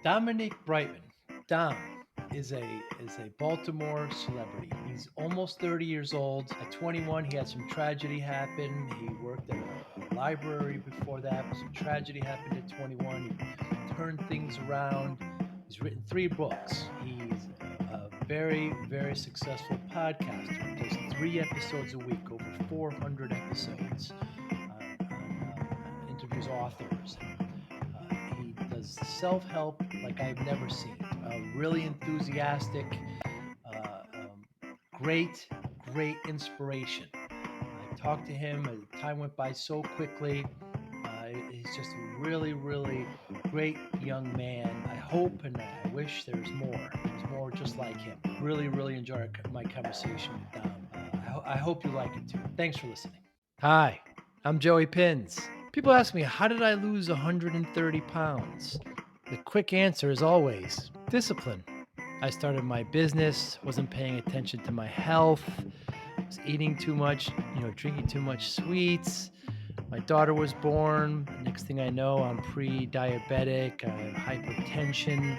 Dominic Brightmon. Dom is a Baltimore celebrity. He's almost 30 years old. At 21, he had some tragedy happen. He worked at a library before that. Some tragedy happened at 21. He turned things around. He's written 3 books. He's a very, very successful podcaster. He does 3 episodes a week, over 400 episodes. Interviews authors. He does self help like I've never seen. Really enthusiastic, great, great inspiration. I talked to him, time went by so quickly. He's just a really, really great young man. I hope and I wish there's more just like him. Really, really enjoy my conversation with Dom. I hope you like it too. Thanks for listening. Hi, I'm Joey Pinz. People ask me, how did I lose 130 pounds? The quick answer is always discipline. I started my business, wasn't paying attention to my health, was eating too much, drinking too much sweets. My daughter was born. Next thing I know, I'm pre-diabetic, I have hypertension.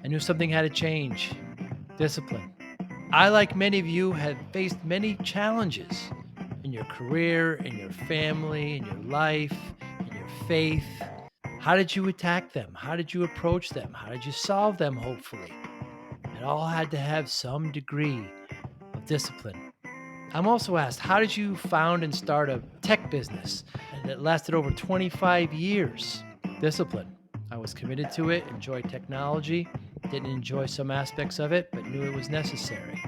I knew something had to change. Discipline. I, like many of you, have faced many challenges in your career, in your family, in your life, in your faith. How did you attack them? How did you approach them? How did you solve them, hopefully? It all had to have some degree of discipline. I'm also asked, how did you found and start a tech business that lasted over 25 years? Discipline. I was committed to it, enjoyed technology, didn't enjoy some aspects of it, but knew it was necessary.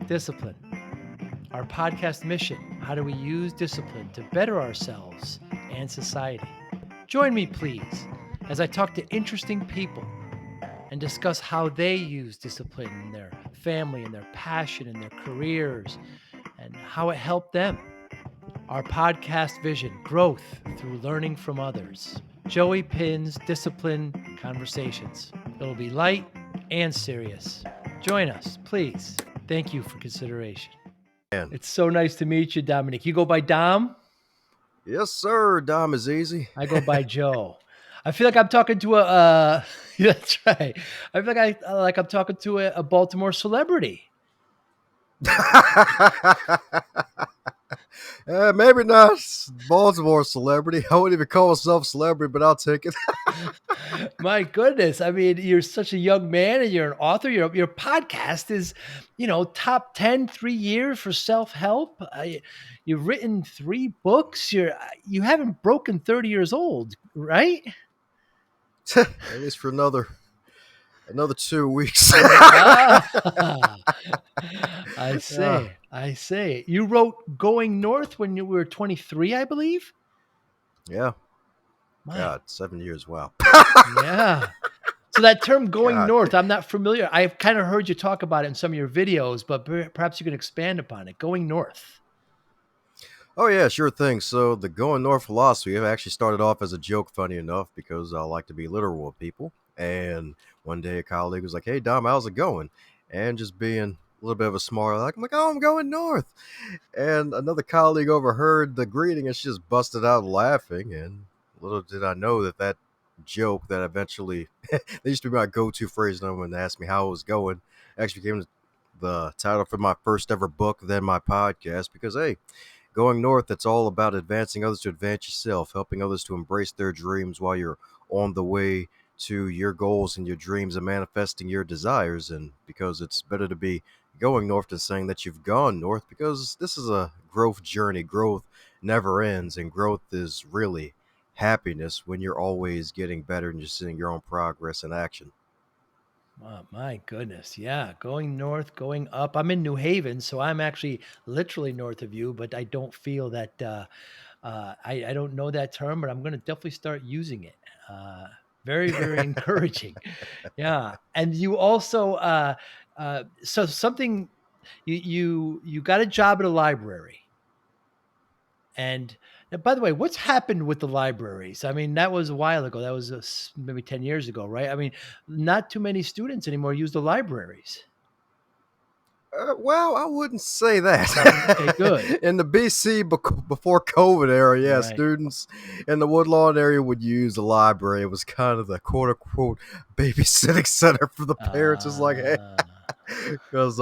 Discipline. Our podcast mission, how do we use discipline to better ourselves and society? Join me, please, as I talk to interesting people and discuss how they use discipline in their family, in their passion, in their careers, and how it helped them. Our podcast vision, growth through learning from others. Joey Pinz Discipline Conversations. It'll be light and serious. Join us, please. Thank you for consideration. It's so nice to meet you, Dominic. You go by Dom? Yes, sir. Dom is easy. I go by Joe. I feel like I'm talking to a. That's right. I feel like I'm talking to a Baltimore celebrity. Maybe not Baltimore celebrity. I wouldn't even call myself celebrity, but I'll take it. My goodness. I mean, you're such a young man and you're an author. Your podcast is, top 10, 3 years for self-help. You've written 3 books. You haven't broken 30 years old, right? At least for another 2 weeks. I see. I see. You wrote Going North when you were 23, I believe? Yeah. My God, 7 years. Wow. Yeah. So that term going God. north, I'm not familiar. I've kind of heard you talk about it in some of your videos, but perhaps you can expand upon it. Going north. Oh, yeah, sure thing. So the going north philosophy actually started off as a joke, funny enough, because I like to be literal with people. And one day a colleague was like, "Hey, Dom, how's it going?" And just being a little bit of a smart aleck, I'm like, "Oh, I'm going north." And another colleague overheard the greeting and she just busted out laughing. And little did I know that joke that eventually, they used to be my go-to phrase when they asked me how it was going, actually became the title for my first ever book, then my podcast, because, hey, going north, it's all about advancing others to advance yourself, helping others to embrace their dreams while you're on the way to your goals and your dreams and manifesting your desires. And because it's better to be going north than saying that you've gone north, because this is a growth journey. Growth never ends, and growth is really happiness when you're always getting better and you're seeing your own progress in action. Oh, my goodness. Yeah. Going north, going up. I'm in New Haven, so I'm actually literally north of you, but I don't feel that, I don't know that term, but I'm going to definitely start using it. Very, very encouraging. Yeah. And you also, so something, you got a job at a library. And by the way, what's happened with the libraries? I mean, that was a while ago. That was maybe 10 years ago, right? I mean, not too many students anymore use the libraries. Well, I wouldn't say Okay, good. that. In the BC before COVID era, yeah, Right. students in the Woodlawn area would use the library. It was kind of the quote unquote babysitting center for the parents. It's like, hey, Uh, because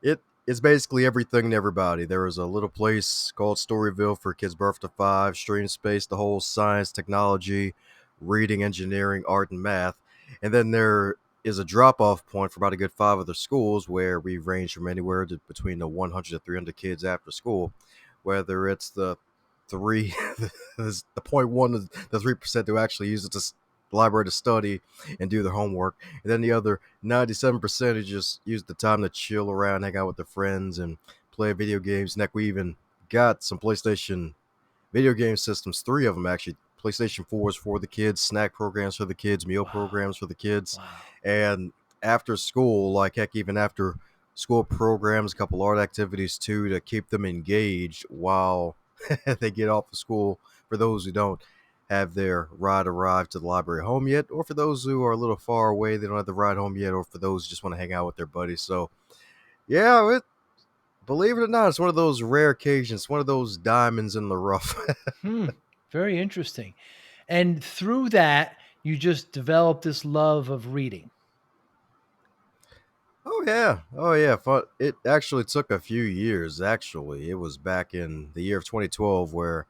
it is basically everything to everybody. There is a little place called Storyville for kids birth to 5, Stream Space, the whole science, technology, reading, engineering, art, and math. And then there is a drop off point for about a good 5 other schools where we range from anywhere to between the 100 to 300 kids after school, whether it's the three, the 0.1 to the 3% who actually use it to library to study and do their homework, and then the other 97% who just use the time to chill around, hang out with their friends, and play video games. Neck, we even got some PlayStation video game systems, 3 of them actually. PlayStation 4s for the kids, snack programs for the kids, meal wow. programs for the kids. Wow. And after school, like heck, even after school programs, a couple art activities too to keep them engaged while they get off of school. For those who don't have their ride arrived to the library home yet, or for those who are a little far away, they don't have the ride home yet, or for those who just want to hang out with their buddies. So, yeah, believe it or not, it's one of those rare occasions, one of those diamonds in the rough. Hmm. Very interesting. And through that, you just developed this love of reading. Oh yeah, oh yeah. It actually took a few years. Actually, it was back in the year of 2012 where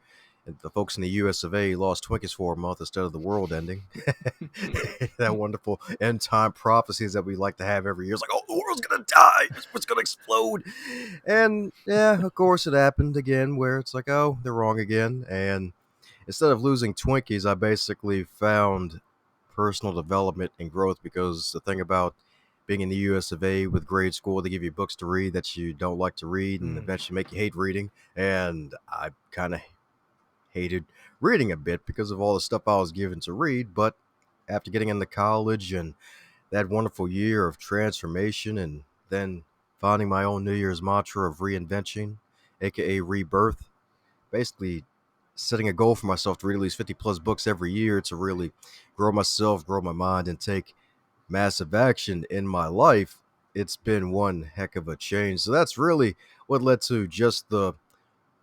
the folks in the U.S. of A. lost Twinkies for a month instead of the world ending. That wonderful end time prophecies that we like to have every year. It's like, oh, the world's gonna die. It's gonna explode. And yeah, of course, it happened again. Where it's like, oh, they're wrong again. And instead of losing Twinkies, I basically found personal development and growth, because the thing about being in the US of A with grade school, they give you books to read that you don't like to read and Hmm. eventually make you hate reading. And I kind of hated reading a bit because of all the stuff I was given to read. But after getting into college and that wonderful year of transformation, and then finding my own New Year's mantra of reinvention, aka rebirth, basically setting a goal for myself to read at least 50 plus books every year to really grow myself, grow my mind, and take massive action in my life. It's been one heck of a change. So that's really what led to just the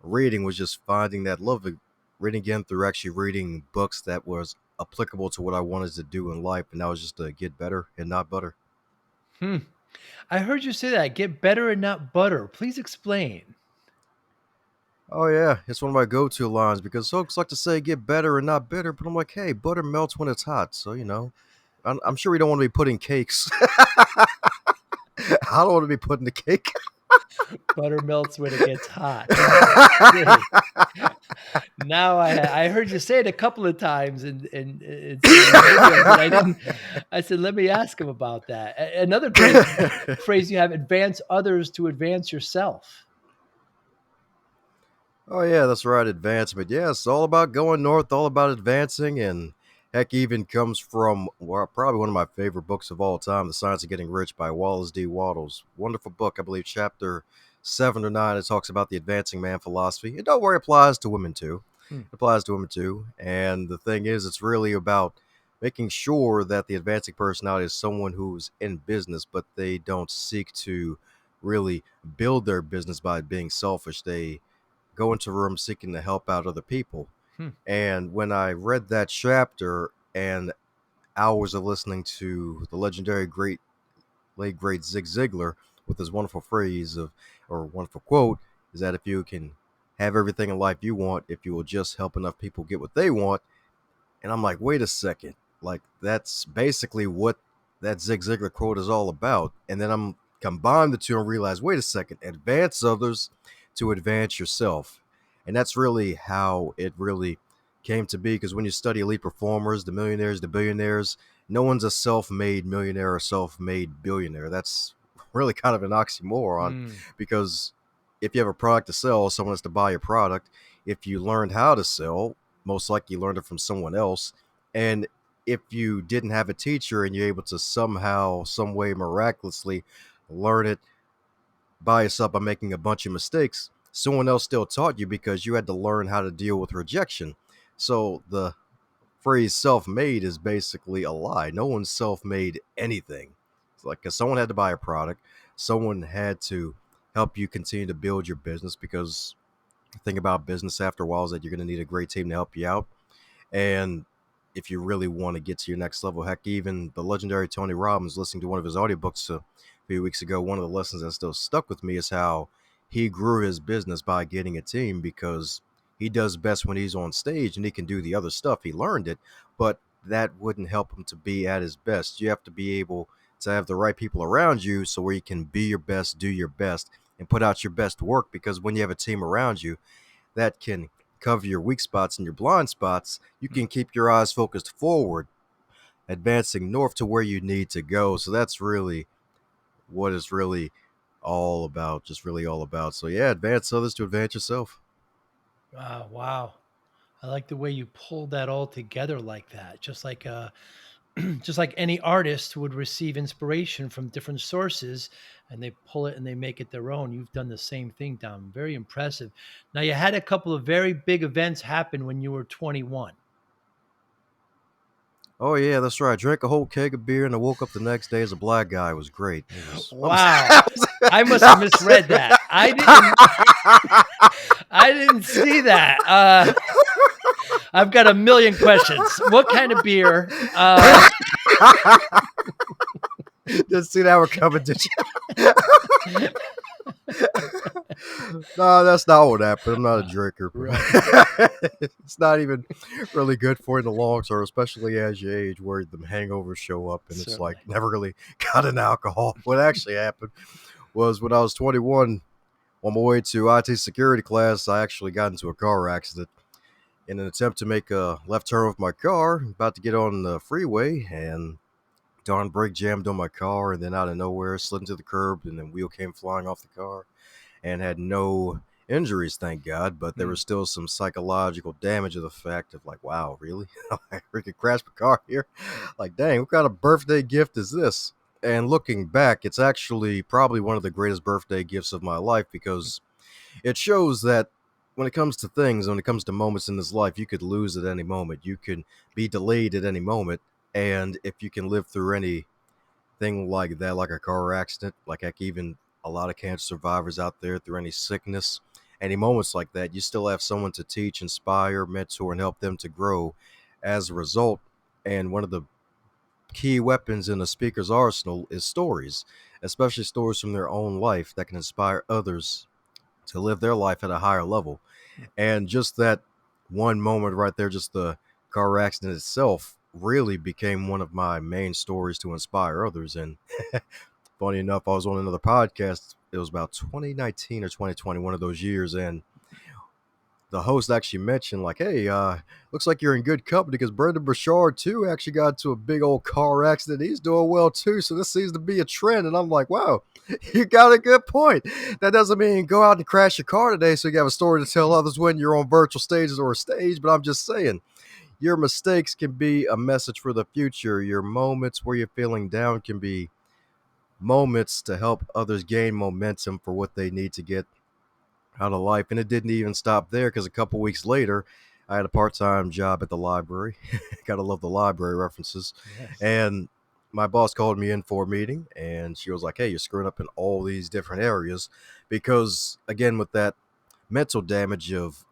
reading, was just finding that love of reading again through actually reading books that was applicable to what I wanted to do in life. And that was just to get better and not butter. Hmm. I heard you say that. Get better and not butter. Please explain. Oh yeah, it's one of my go-to lines because folks like to say get better and not bitter, but I'm like, hey, butter melts when it's hot, so I'm sure we don't want to be putting cakes. I don't want to be putting the cake. Butter melts when it gets hot. Okay. Now I heard you say it a couple of times in some of your videos, and I didn't. I said, let me ask him about that. Another great phrase you have: advance others to advance yourself. Oh yeah, that's right, advancement. Yeah, it's all about going north, all about advancing, and heck, even comes from, well, probably one of my favorite books of all time, The Science of Getting Rich by Wallace D. Wattles. Wonderful book, I believe, chapter 7 or 9. It talks about the advancing man philosophy. And don't worry, it applies to women too. Hmm. It applies to women too. And the thing is, it's really about making sure that the advancing personality is someone who's in business, but they don't seek to really build their business by being selfish. They go into rooms seeking to help out other people. Hmm. And when I read that chapter and hours of listening to the legendary late great Zig Ziglar with his wonderful phrase of, or wonderful quote, is that if you can have everything in life you want, if you will just help enough people get what they want. And I'm like, wait a second. Like, that's basically what that Zig Ziglar quote is all about. And then I'm combine the two and realize, wait a second, advance others to advance yourself. And that's really how it really came to be. Because when you study elite performers, the millionaires, the billionaires, no one's a self-made millionaire or self-made billionaire. That's really kind of an oxymoron, Hmm. because if you have a product to sell, someone has to buy your product. If you learned how to sell, most likely you learned it from someone else. And if you didn't have a teacher and you're able to somehow, some way, miraculously learn it by yourself by making a bunch of mistakes, someone else still taught you because you had to learn how to deal with rejection. So the phrase self-made is basically a lie. No one's self-made anything. It's like, because someone had to buy a product, someone had to help you continue to build your business, because the thing about business after a while is that you're going to need a great team to help you out. And if you really want to get to your next level, heck, even the legendary Tony Robbins, listening to one of his audiobooks a few weeks ago, one of the lessons that still stuck with me is how he grew his business by getting a team, because he does best when he's on stage and he can do the other stuff. He learned it, but that wouldn't help him to be at his best. You have to be able to have the right people around you so where you can be your best, do your best, and put out your best work, because when you have a team around you that can cover your weak spots and your blind spots, you can keep your eyes focused forward, advancing north to where you need to go. So that's really what is really all about, just really all about. So yeah, advance others to advance yourself. Wow. I like the way you pulled that all together like that. Just like just like any artist would receive inspiration from different sources and they pull it and they make it their own. You've done the same thing, Dom. Very impressive. Now you had a couple of very big events happen when you were 21. Oh yeah, that's right. I drank a whole keg of beer and I woke up the next day as a black guy. It was great. It was. Wow. I must have misread that. I didn't see that. I've got a million questions. What kind of beer? Didn't see that one coming, did you? No, that's not what happened. I'm not a drinker. Right. It's not even really good for you in the long term, especially as you age, where the hangovers show up and it's like Certainly. never really got an alcohol. What actually happened was when I was 21, on my way to IT security class, I actually got into a car accident. In an attempt to make a left turn with my car, about to get on the freeway, and darn brake jammed on my car, and then out of nowhere slid into the curb, and then wheel came flying off the car, and had no injuries, thank God. But there was still some psychological damage of the fact of like, wow, really? I freaking crashed my car here. Like, dang, what kind of birthday gift is this? And looking back, it's actually probably one of the greatest birthday gifts of my life, because it shows that when it comes to things, when it comes to moments in this life, you could lose at any moment. You can be delayed at any moment. And if you can live through anything like that, like a car accident, like heck, even a lot of cancer survivors out there, through any sickness, any moments like that, you still have someone to teach, inspire, mentor, and help them to grow as a result. And one of the key weapons in a speaker's arsenal is stories, especially stories from their own life that can inspire others to live their life at a higher level. And just that one moment right there, just the car accident itself, really became one of my main stories to inspire others. And funny enough, I was on another podcast. It was about 2019 or 2020, one of those years. And the host actually mentioned, like, hey, looks like you're in good company, because Brendan Burchard, too, actually got into a big old car accident. He's doing well, too. So this seems to be a trend. And I'm like, wow, you got a good point. That doesn't mean go out and crash your car today so you have a story to tell others when you're on virtual stages or a stage. But I'm just saying, your mistakes can be a message for the future. Your moments where you're feeling down can be moments to help others gain momentum for what they need to get out of life. And it didn't even stop there, because a couple weeks later, I had a part-time job at the library. Gotta love the library references. Yes. And my boss called me in for a meeting, and she was like, hey, you're screwing up in all these different areas, because again, with that mental damage of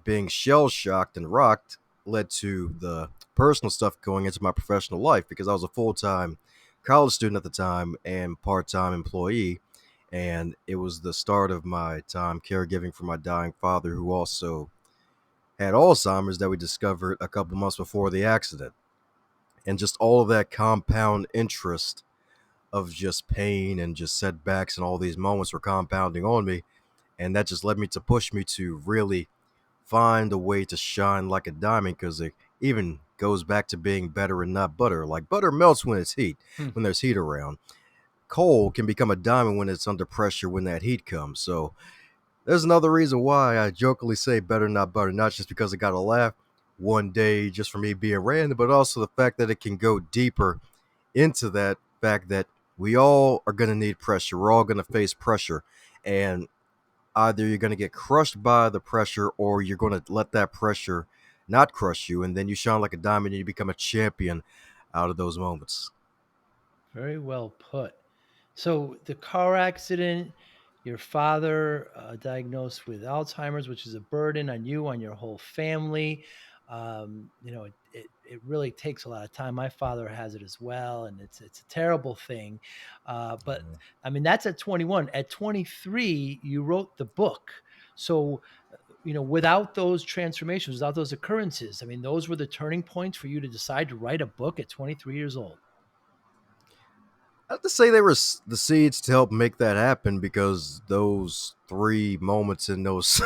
being shell shocked and rocked, led to the personal stuff going into my professional life, because I was a full-time college student at the time and part-time employee. And it was the start of my time caregiving for my dying father, who also had Alzheimer's, that we discovered a couple months before the accident. And just all of that compound interest of just pain and just setbacks and all these moments were compounding on me. And that just led me to push me to really find a way to shine like a diamond, because it even goes back to being better and not butter. Like, butter melts when it's heat, Hmm. when there's heat around. Coal can become a diamond when it's under pressure, when that heat comes. So there's another reason why I jokingly say better not butter, not just because I got a laugh one day just for me being random, but also the fact that it can go deeper into that fact that we all are going to need pressure. We're all going to face pressure. And either you're going to get crushed by the pressure, or you're going to let that pressure not crush you. And then you shine like a diamond and you become a champion out of those moments. Very well put. So the car accident, your father diagnosed with Alzheimer's, which is a burden on you, on your whole family. It really takes a lot of time. My father has it as well, and it's a terrible thing. But I mean, that's at 21. At 23, you wrote the book. So without those transformations, without those occurrences, I mean, those were the turning points for you to decide to write a book at 23 years old. I have to say they were the seeds to help make that happen because those 3 moments in those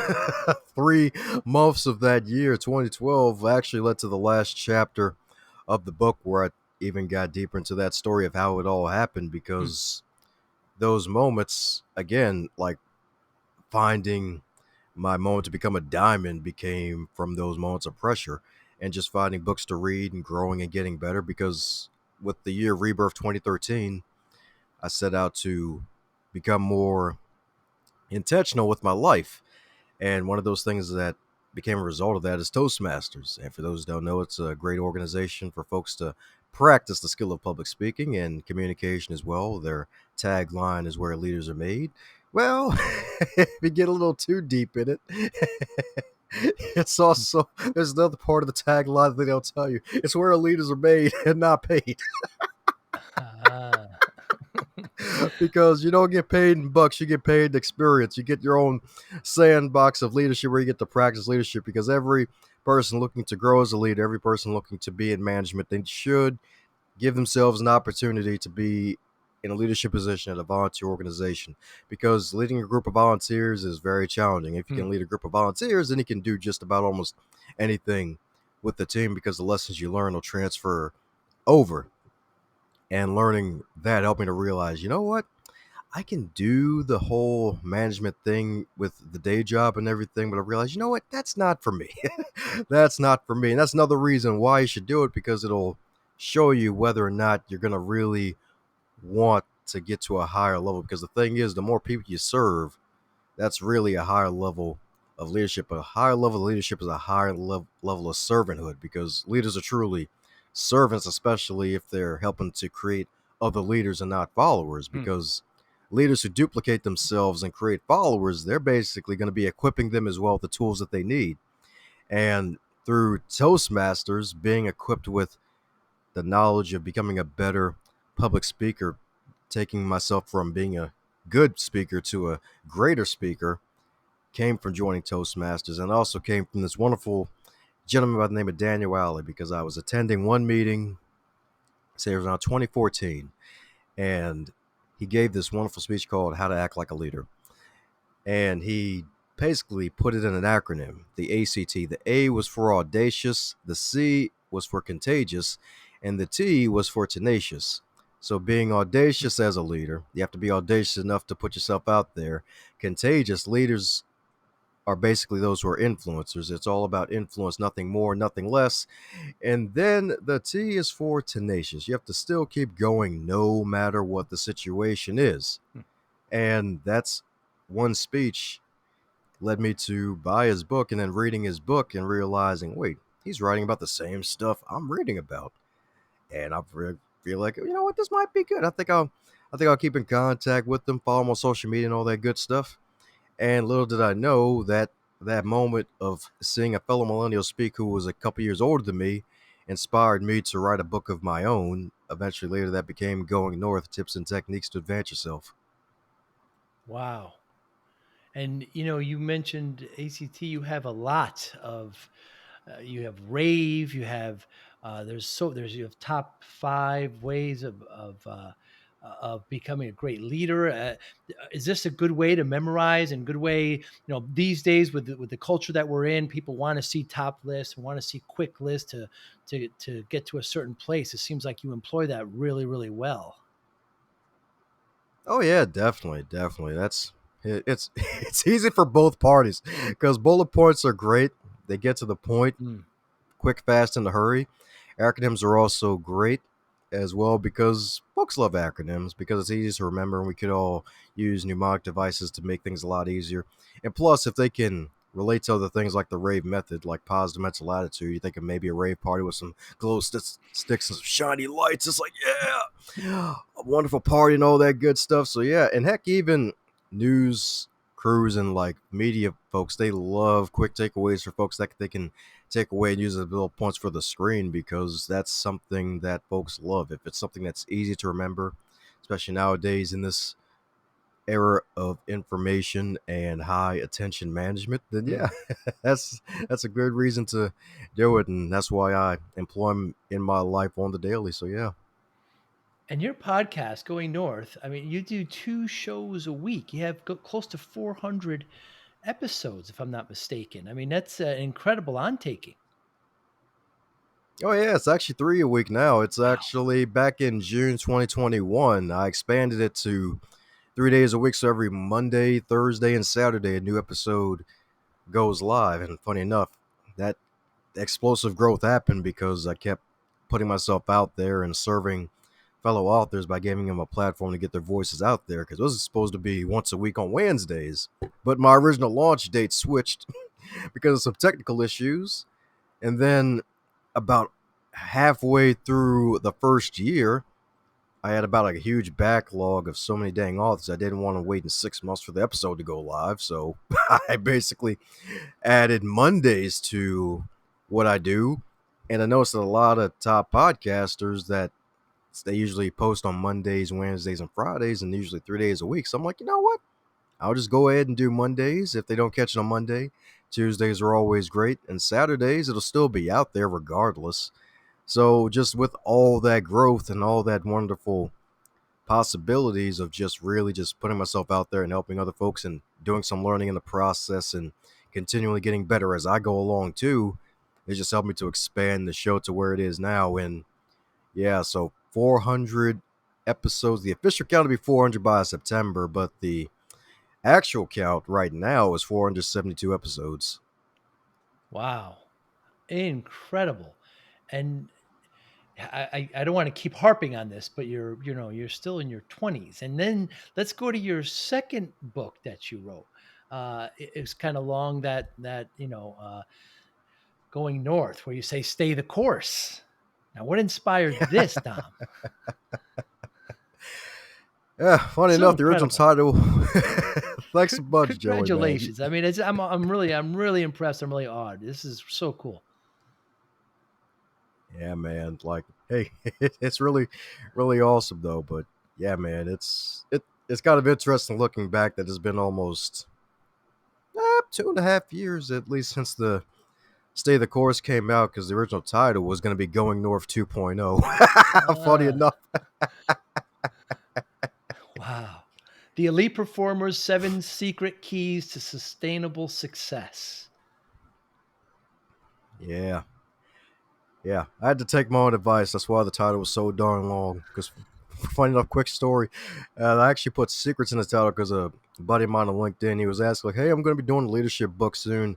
3 months of that year, 2012, actually led to the last chapter of the book where I even got deeper into that story of how it all happened Hmm. because those moments, again, like finding my moment to become a diamond became from those moments of pressure and just finding books to read and growing and getting better because with the year rebirth 2013 I set out to become more intentional with my life. And one of those things that became a result of that is Toastmasters. And for those who don't know, it's a great organization for folks to practice the skill of public speaking and communication as well. Their tagline is where leaders are made. Well, if you get a little too deep in it, it's also there's another part of the tagline that they don't tell you. It's where leaders are made and not paid. Ah. Because you don't get paid in bucks, you get paid in experience. You get your own sandbox of leadership where you get to practice leadership because every person looking to grow as a leader, every person looking to be in management, they should give themselves an opportunity to be in a leadership position at a volunteer organization because leading a group of volunteers is very challenging. If you Hmm. can lead a group of volunteers, then you can do just about almost anything with the team because the lessons you learn will transfer over. And learning that helped me to realize, you know what? I can do the whole management thing with the day job and everything, but I realized, you know what? That's not for me. That's not for me. And that's another reason why you should do it because it'll show you whether or not you're going to really want to get to a higher level. Because the thing is, the more people you serve, that's really a higher level of leadership. A higher level of leadership is a higher level of servanthood because leaders are truly servants, especially if they're helping to create other leaders and not followers. Hmm. Because leaders who duplicate themselves and create followers, they're basically going to be equipping them as well with the tools that they need. And through Toastmasters, being equipped with the knowledge of becoming a better public speaker, taking myself from being a good speaker to a greater speaker, came from joining Toastmasters and also came from this wonderful gentleman by the name of Daniel Alley because I was attending one meeting, say it was around 2014, and he gave this wonderful speech called How to Act Like a Leader. And he basically put it in an acronym, the ACT. The A was for audacious, the C was for contagious, and the T was for tenacious. So being audacious as a leader, you have to be audacious enough to put yourself out there. Contagious leaders are basically those who are influencers. It's all about influence, nothing more, nothing less. And then the T is for tenacious. You have to still keep going no matter what the situation is. Hmm. And that's one speech led me to buy his book and then reading his book and realizing, wait, he's writing about the same stuff I'm reading about. And feel like, you know what, this might be good. I think I'll keep in contact with them, follow him on social media and all that good stuff. And little did I know that that moment of seeing a fellow millennial speak who was a couple years older than me inspired me to write a book of my own. Eventually, later, that became Going North: Tips and Techniques to Advance Yourself. Wow. And you mentioned ACT. You have a lot of. You have rave. You have you have top 5 ways of becoming a great leader. Is this a good way to memorize and good way? These days with the culture that we're in, people want to see top lists, want to see quick lists to get to a certain place. It seems like you employ that really really well. Oh yeah, definitely, definitely. It's it's easy for both parties because bullet points are great. They get to the point Mm. quick, fast, in a hurry. Acronyms are also great as well because folks love acronyms because it's easy to remember and we could all use mnemonic devices to make things a lot easier. And plus, if they can relate to other things like the rave method, like positive mental attitude, you think of maybe a rave party with some glow sticks and some shiny lights. It's like, yeah. a wonderful party and all that good stuff. So yeah, and heck, even news crews and like media folks, they love quick takeaways for folks that they can take away and use as little points for the screen because that's something that folks love. If it's something that's easy to remember, especially nowadays in this era of information and high attention management, then Hmm. yeah, that's a good reason to do it, and that's why I employ them in my life on the daily. So yeah. And your podcast, Going North, I mean, you do 2 shows a week. You have close to 400 episodes, if I'm not mistaken. I mean, that's an incredible ontaking. Oh yeah, it's actually 3 a week now. It's Wow. actually back in June 2021. I expanded it to 3 days a week, so every Monday, Thursday, and Saturday a new episode goes live. And funny enough, that explosive growth happened because I kept putting myself out there and serving fellow authors by giving them a platform to get their voices out there. Because it was supposed to be once a week on Wednesdays, but my original launch date switched because of some technical issues, and then about halfway through the first year, I had about a huge backlog of so many dang authors. I didn't want to wait in 6 months for the episode to go live. So I basically added Mondays to what I do. And I noticed that a lot of top podcasters that they usually post on Mondays, Wednesdays, and Fridays, and usually 3 days a week. So I'm like, you know what? I'll just go ahead and do Mondays if they don't catch it on Monday. Tuesdays are always great, and Saturdays it'll still be out there regardless. So just with all that growth and all that wonderful possibilities of just really just putting myself out there and helping other folks and doing some learning in the process and continually getting better as I go along too, it just helped me to expand the show to where it is now. And yeah, so 400 episodes. The official count will be 400 by September, but the actual count right now is 472 episodes. Wow. Incredible. And I don't want to keep harping on this, but you're still in your 20s. And then let's go to your second book that you wrote. It was kind of long, that Going North, where you say stay the course. Now, what inspired this, Dom? Yeah, funny So enough, the original incredible. title. Thanks a bunch, Joey, man. Congratulations. I mean, I'm really impressed. I'm really awed. This is so cool. Yeah, man. Like, hey, it's really, really awesome though. But yeah, man, it's kind of interesting looking back that it's been almost 2.5 years at least since the Stay the Course came out because the original title was going to be Going North 2.0. Funny Ah, enough. wow. The Elite Performers 7 Secret Keys to Sustainable Success. Yeah, yeah. I had to take my own advice. That's why the title was so darn long. Because, funny enough, quick story. I actually put secrets in the title because a buddy of mine on LinkedIn, he was asking, like, hey, I'm going to be doing a leadership book soon.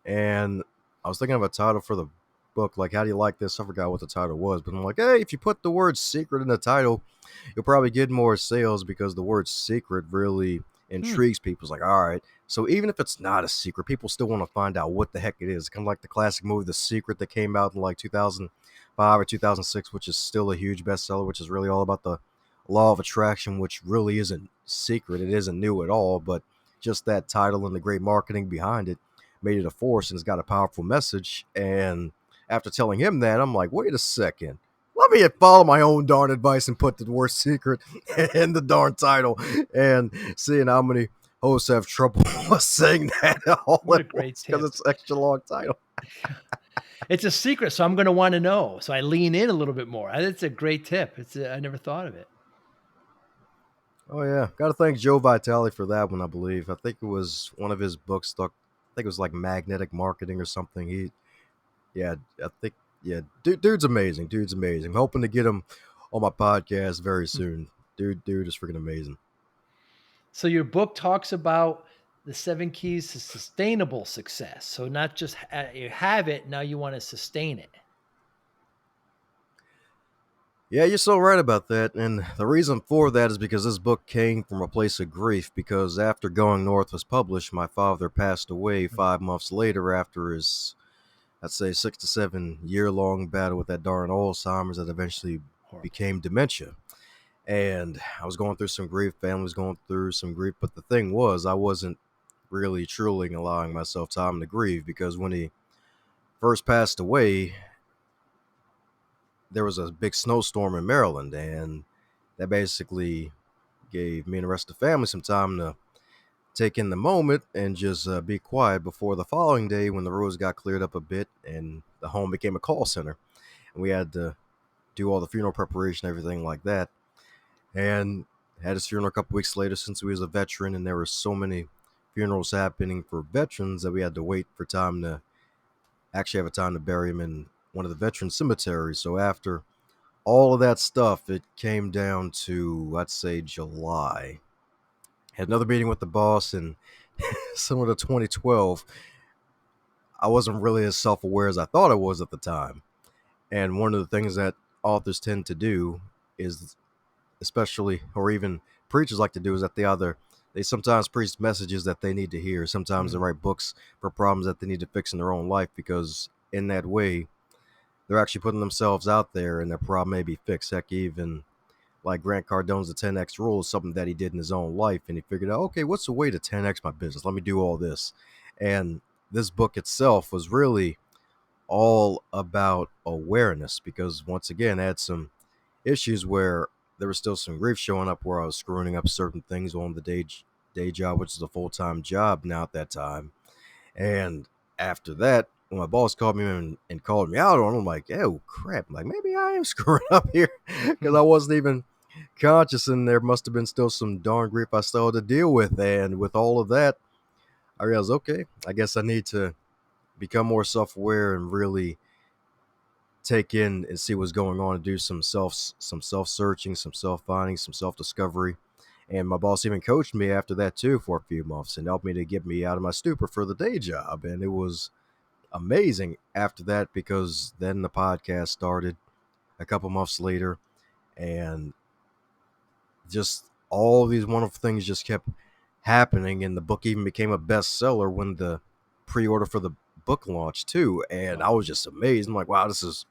And I was thinking of a title for the book, like, how do you like this? I forgot what the title was, but I'm like, hey, if you put the word secret in the title, you'll probably get more sales because the word secret really Hmm. intrigues people. It's like, all right. So even if it's not a secret, people still want to find out what the heck it is. Kind of like the classic movie The Secret that came out in like 2005 or 2006, which is still a huge bestseller, which is really all about the law of attraction, which really isn't secret. It isn't new at all, but just that title and the great marketing behind it made it a force, and it's got a powerful message. And after telling him that, I'm like, wait a second. Let me follow my own darn advice and put the word secret in the darn title. And seeing how many hosts have trouble saying that all What a at great once because tip. it's an extra long title. It's a secret, so I'm going to want to know. So I lean in a little bit more. It's a great tip. I never thought of it. Oh yeah, got to thank Joe Vitale for that one. I believe. I think it was one of his books. Stuck. I think it was like magnetic marketing or something. Yeah, I think, yeah, dude's amazing. Dude's amazing. I'm hoping to get him on my podcast very Hmm. soon. Dude is freaking amazing. So your book talks about the 7 keys to sustainable success. So not just you have it, now you want to sustain it. Yeah, you're so right about that. And the reason for that is because this book came from a place of grief. Because after Going North was published, my father passed away Hmm. 5 months later after his, I'd say, 6 to 7 year long battle with that darn Alzheimer's that eventually Horrible. became dementia. And I was going through some grief, family was going through some grief, but the thing was, I wasn't really truly allowing myself time to grieve, because when he first passed away, there was a big snowstorm in Maryland, and that basically gave me and the rest of the family some time to take in the moment and just be quiet before the following day, when the roads got cleared up a bit and the home became a call center. And we had to do all the funeral preparation, everything like that. And had his funeral a couple weeks later, since he was a veteran, and there were so many funerals happening for veterans that we had to wait for time to actually have a time to bury him in one of the veteran cemeteries. So after all of that stuff, it came down to, I'd say, July. Had another meeting with the boss, and similar to 2012, I wasn't really as self aware as I thought I was at the time. And one of the things that authors tend to do is, especially, or even preachers like to do, is that they sometimes preach messages that they need to hear. Sometimes they Mm. write books for problems that they need to fix in their own life, because in that way, they're actually putting themselves out there and their problem may be fixed. Heck, even like Grant Cardone's the 10x rule is something that he did in his own life, and he figured out, okay, what's the way to 10x my business? Let me do all this. And this book itself was really all about awareness, because once again, I had some issues where there was still some grief showing up, where I was screwing up certain things on the day job, which is a full-time job now at that time. And after that, when my boss called me and called me out on it, I'm like, oh crap, like maybe I am screwing up here, because I wasn't even conscious, and there must have been still some darn grief I still had to deal with. And with all of that, I realized, okay, I guess I need to become more self-aware and really take in and see what's going on, and do some self searching, some self finding, some self discovery. And my boss even coached me after that too for a few months, and helped me to get me out of my stupor for the day job. And it was amazing after that, because then the podcast started a couple months later, and just all these wonderful things just kept happening. And the book even became a bestseller when the pre-order for the book launched too. And I Wow. was just amazed. I'm like, wow, this is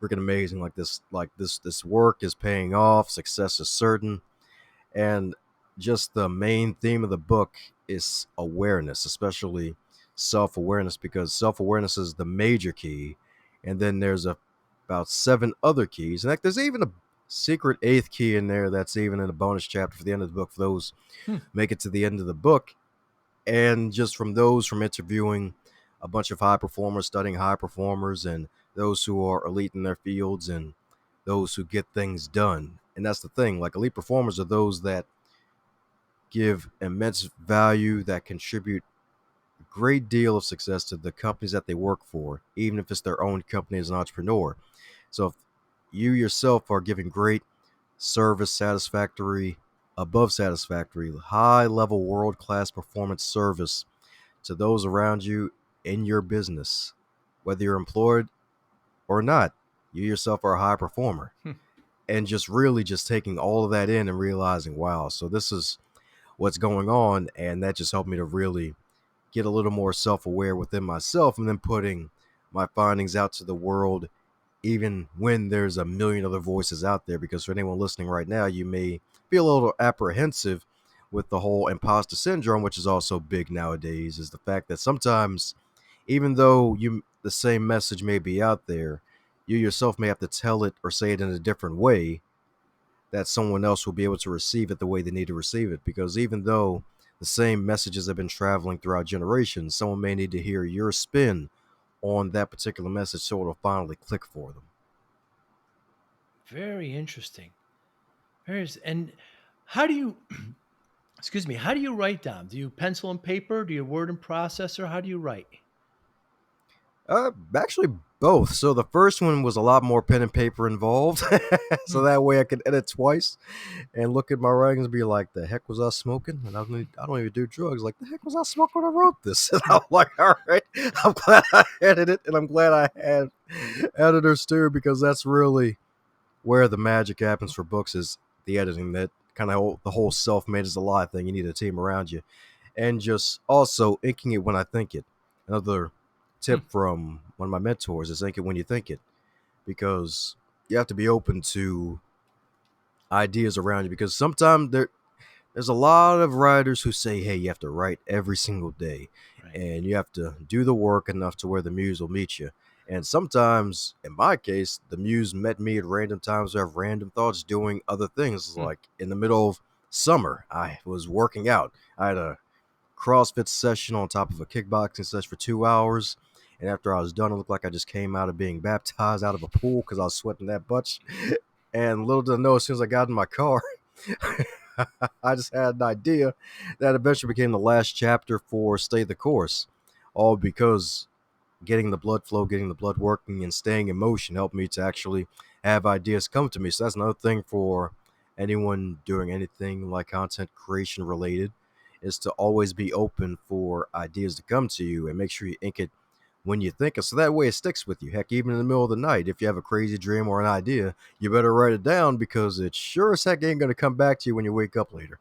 freaking amazing. Like this work is paying off. Success is certain. And just the main theme of the book is awareness, especially self-awareness, because self-awareness is the major key. And then there's about 7 other keys. And like, there's even a secret 8th key in there that's even in a bonus chapter for the end of the book, for those Hmm. make it to the end of the book. And just from interviewing a bunch of high performers, studying high performers, and those who are elite in their fields, and those who get things done. And that's the thing, like, elite performers are those that give immense value, that contribute a great deal of success to the companies that they work for, even if it's their own company as an entrepreneur. So if you yourself are giving great service, satisfactory, above satisfactory, high level, world class performance service to those around you in your business, whether you're employed or not, you yourself are a high performer. Hmm. And just really just taking all of that in and realizing, wow, so this is what's going on. And that just helped me to really get a little more self aware within myself, and then putting my findings out to the world, even when there's a million other voices out there. Because for anyone listening right now, you may feel a little apprehensive with the whole imposter syndrome, which is also big nowadays, is the fact that sometimes, even though the same message may be out there, you yourself may have to tell it or say it in a different way, that someone else will be able to receive it the way they need to receive it. Because even though the same messages have been traveling throughout generations, someone may need to hear your spin on that particular message so it'll finally click for them. Very interesting. And how do you, excuse me, how do you write down? Do you pencil and paper? Do you word and processor? How do you write? Actually, both. So the first one was a lot more pen and paper involved, so Hmm. that way I could edit twice and look at my writings and be like, "The heck was I smoking?" And I don't even do drugs. Like, the heck was I smoking when I wrote this? And I'm like, all right, I'm glad I edited it, and I'm glad I had editors too, because that's really where the magic happens for books, is the editing. That kind of the whole self-made is a lie thing. You need a team around you, and just also inking it when I think it. Another Hmm. tip from one of my mentors is ink it when you think it, because you have to be open to ideas around you, because sometimes there's a lot of writers who say, hey, you have to write every single day Right. and you have to do the work enough to where the muse will meet you. And sometimes, in my case, the muse met me at random times. I have random thoughts doing other things. Hmm. Like in the middle of summer, I was working out. I had a CrossFit session on top of a kickboxing session for 2 hours. And after I was done, it looked like I just came out of being baptized out of a pool because I was sweating that much. And little did I know, as soon as I got in my car, I just had an idea that eventually became the last chapter for Stay the Course. All because getting the blood flow, getting the blood working, and staying in motion helped me to actually have ideas come to me. So that's another thing for anyone doing anything like content creation related, is to always be open for ideas to come to you and make sure you ink it when you think it. So that way it sticks with you. Heck, even in the middle of the night, if you have a crazy dream or an idea, you better write it down because it sure as heck ain't going to come back to you when you wake up later.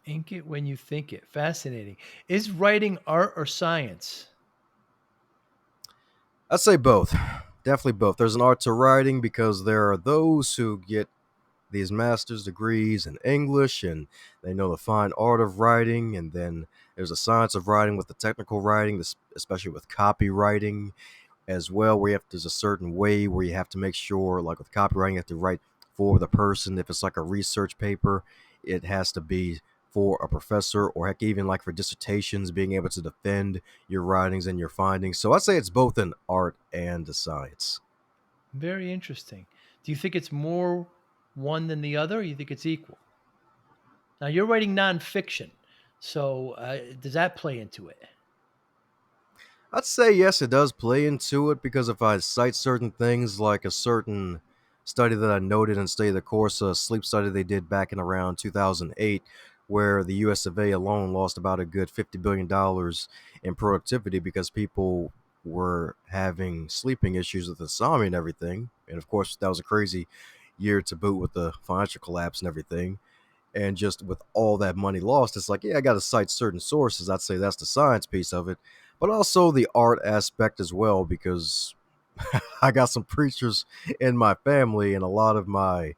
Ink it when you think it. Fascinating. Is writing art or science? I'd say both. Definitely both. There's an art to writing because there are those who get these master's degrees in English and they know the fine art of writing. And then there's a science of writing with the technical writing, especially with copywriting as well, where there's a certain way where you have to make sure, like with copywriting, you have to write for the person. If it's like a research paper, it has to be for a professor, or heck, even like for dissertations, being able to defend your writings and your findings. So I'd say it's both an art and a science. Very interesting. Do you think it's more one than the other, or you think it's equal? Now you're writing nonfiction, so does that play into it? I'd say yes, it does play into it, because if I cite certain things, like a certain study that I noted in Stay the Course, a sleep study they did back in around 2008, where the US of A alone lost about a good $50 billion in productivity because people were having sleeping issues with insomnia and everything. And of course, that was a crazy year to boot with the financial collapse and everything. And just with all that money lost, it's like, yeah, I got to cite certain sources. I'd say that's the science piece of it, but also the art aspect as well, because I got some preachers in my family, and a lot of my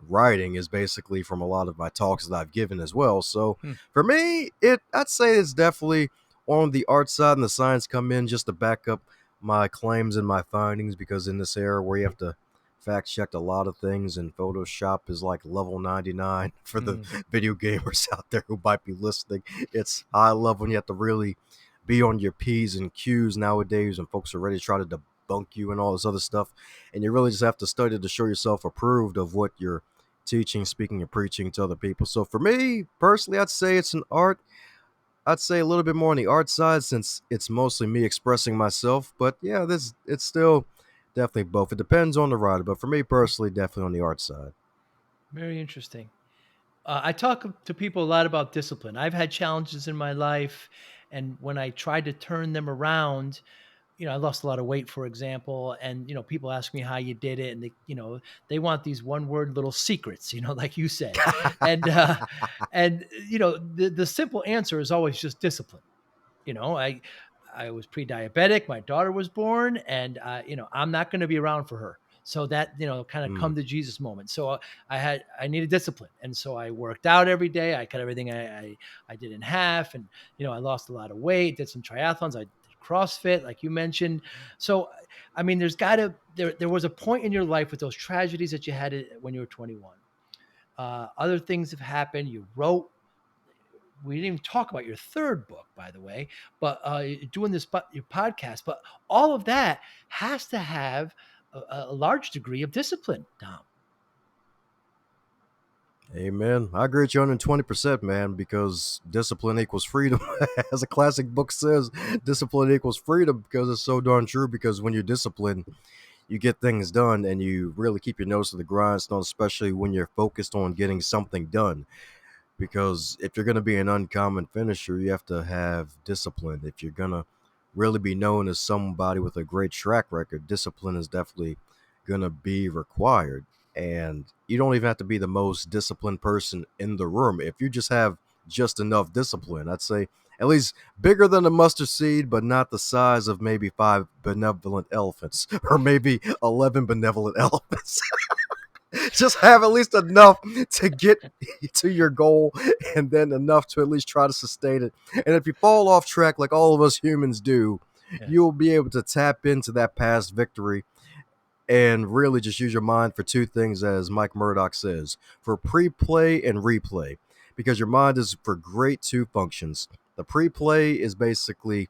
writing is basically from a lot of my talks that I've given as well. So Hmm. for me, I'd say it's definitely on the art side, and the science come in just to back up my claims and my findings, because in this era where you have to fact check a lot of things, and Photoshop is like level 99 for the Hmm. video gamers out there who might be listening. It's high level, and you have to really be on your P's and Q's nowadays, and folks are ready to try to debunk you and all this other stuff. And you really just have to study to show yourself approved of what you're teaching, speaking, and preaching to other people. So for me personally, I'd say it's an art. I'd say a little bit more on the art side, since it's mostly me expressing myself. But yeah, this it's still definitely both. It depends on the writer, but for me personally, definitely on the art side. Very interesting. I talk to people a lot about discipline. I've had challenges in my life, and when I tried to turn them around, I lost a lot of weight, for example, and people ask me how you did it, and they want these one word little secrets, like you said, and the simple answer is always just discipline. I was pre-diabetic. My daughter was born, and I'm not going to be around for her. So that kind of Mm, come to Jesus moment. So I needed discipline, and so I worked out every day. I cut everything I did in half, and I lost a lot of weight. Did some triathlons. I did CrossFit, like you mentioned. So I mean, there was a point in your life with those tragedies that you had when you were 21. Other things have happened. You wrote. We didn't even talk about your third book, by the way, but doing your podcast. But all of that has to have a large degree of discipline, Dom. amen. I agree with you 120%, man, because discipline equals freedom. As a classic book says, discipline equals freedom, because it's so darn true. Because when you're disciplined, you get things done and you really keep your nose to the grindstone, especially when you're focused on getting something done. Because if you're going to be an uncommon finisher, you have to have discipline. If you're going to really be known as somebody with a great track record, discipline is definitely going to be required. And you don't even have to be the most disciplined person in the room. If you just have just enough discipline, I'd say at least bigger than a mustard seed, but not the size of maybe 5 benevolent elephants or maybe 11 benevolent elephants. Just have at least enough to get to your goal, and then enough to at least try to sustain it. And if you fall off track, like all of us humans do, Yes. you'll be able to tap into that past victory and really just use your mind for two things, as Mike Murdoch says, for pre-play and replay, because your mind is for great two functions. The pre-play is basically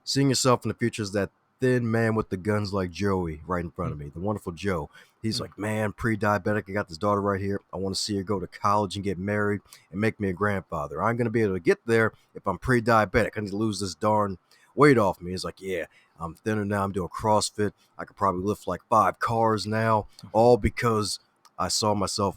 seeing yourself in the future as that thin man with the guns like Joey right in front Mm, of me, the wonderful Joe. He's mm, like, man, pre-diabetic. I got this daughter right here. I want to see her go to college and get married and make me a grandfather. I'm going to be able to get there if I'm pre-diabetic. I need to lose this darn weight off me. He's like, yeah, I'm thinner now. I'm doing CrossFit. I could probably lift like 5 cars now, mhm, all because I saw myself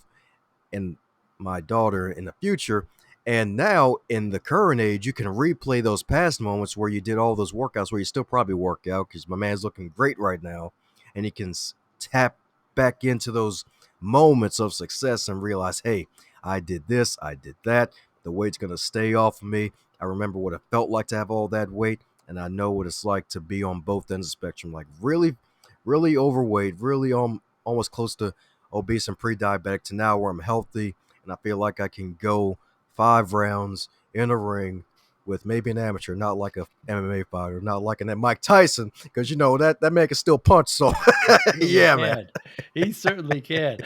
and my daughter in the future. And now in the current age, you can replay those past moments where you did all those workouts where you still probably work out because my man's looking great right now. And you can tap back into those moments of success and realize, hey, I did this, I did that. The weight's going to stay off of me. I remember what it felt like to have all that weight. And I know what it's like to be on both ends of the spectrum, like really, really overweight, really almost close to obese and pre-diabetic, to now where I'm healthy and I feel like I can go 5 rounds in a ring with maybe an amateur, not like a MMA fighter, not like an Mike Tyson, because you know that man can still punch. So he certainly yeah, man. can. He certainly can.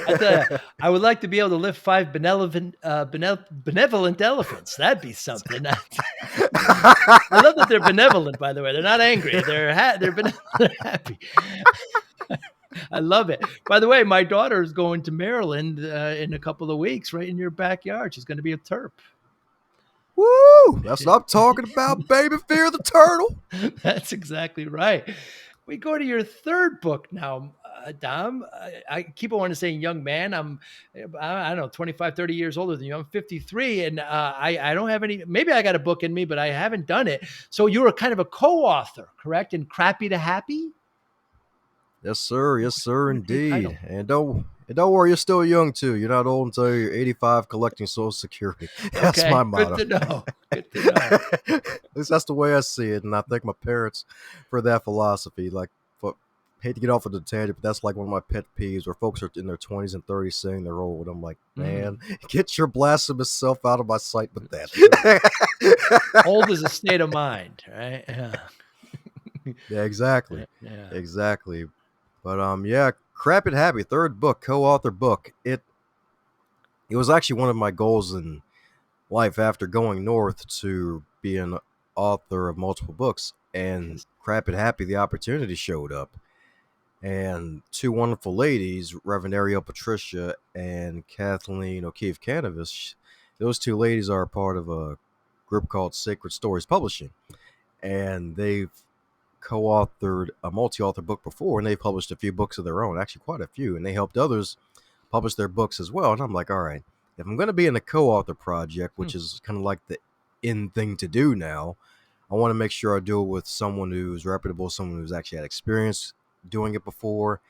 I tell you, I would like to be able to lift 5 benevolent elephants. That'd be something. I love that they're benevolent, by the way. They're not angry. They're benevolent, they're happy. I love it. By the way, my daughter is going to Maryland in a couple of weeks, right in your backyard. She's going to be a terp. Woo! That's what I'm talking about, baby. Fear the turtle. That's exactly right. We go to your third book now, Dom. I keep on wanting to say young man. I don't know, 25, 30 years older than you. I'm 53, and I don't have any. Maybe I got a book in me, but I haven't done it. So you were kind of a co-author, correct? In Crappy to Happy. Yes, sir, What a great indeed. title. And don't worry, you're still young too. You're not old until you're 85, collecting Social Security. That's my Okay, good motto. to know. Good to know. At least that's the way I see it, and I thank my parents for that philosophy. Like, for, hate to get off of the tangent, but that's like one of my pet peeves where folks are in their 20s and 30s saying they're old. I'm like, man, Mm, get your blasphemous self out of my sight with that's true. that. Old is a state of mind, right? Yeah. Yeah, exactly, Yeah. exactly. But yeah, Crap It Happy, third book, co-author book. It was actually one of my goals in life after going north to be an author of multiple books. And Yes. Crap It Happy, the opportunity showed up. And two wonderful ladies, Reverend Ariel Patricia and Kathleen O'Keefe Cannabis, those two ladies are a part of a group called Sacred Stories Publishing. And they've co-authored a multi-author book before, and they've published a few books of their own, actually quite a few, and they helped others publish their books as well. And I'm like, all right, if I'm going to be in a co-author project, Hmm. which is kind of like the in thing to do now, I want to make sure I do it with someone who's reputable, someone who's actually had experience doing it before,